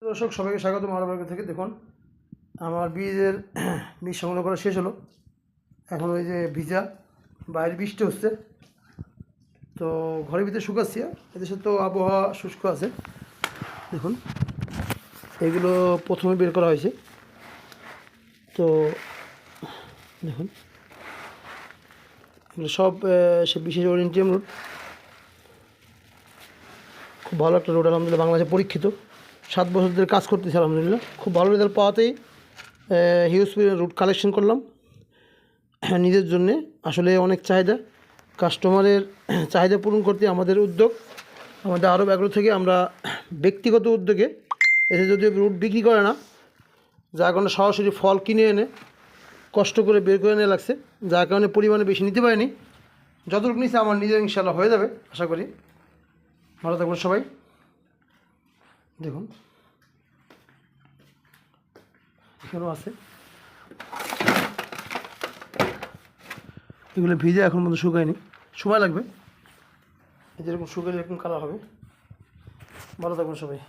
দর্শক সবাইকে স্বাগত মহারাবাগ থেকে। দেখুন আমার বীজের বীজ সংগ্রহ করা শেষ হলো। এখন ওই যে ভিজা বাইরে বৃষ্টি হচ্ছে, তো ঘরের ভিতরে শুকাচ্ছি। এদেশে তো আবহাওয়া শুষ্ক আছে। দেখুন এগুলো প্রথমে বের করা হয়েছে। তো দেখুন এগুলো সব সে বিশেষ ওরিয়েন্টিয়াম রুট, খুব ভালো একটা রুট আলহামদুলিল্লাহ, বাংলাদেশে পরীক্ষিত। 7 বছর ধরে কাজ করতেছি আলহামদুলিল্লাহ, খুব ভালো রেজাল্ট পাওয়াতেই হিউজ রুট কালেকশন করলাম নিজের জন্যে। আসলে অনেক চাহিদা, কাস্টমারের চাহিদা পূরণ করতে আমাদের উদ্যোগ, আমাদের আরব এগ্রো থেকে আমরা ব্যক্তিগত উদ্যোগে এসে যদিও রুট বিক্রি করে না, যার কারণে সরাসরি ফল কিনে এনে কষ্ট করে বের করে এনে লাগছে, যার কারণে পরিমাণে বেশি নিতে পারিনি। যতটুকু নিচ্ছে আমার নিজের ইনশাল্লাহ হয়ে যাবে আশা করি। ভালো থাকবেন সবাই। দেখুন এখানেও আছে, এগুলো ভিজে এখন মতো শুকায়নি, সময় লাগবে। যেরকম শুকালে এরকম কালার হবে। ভালো থাকবেন সবাই।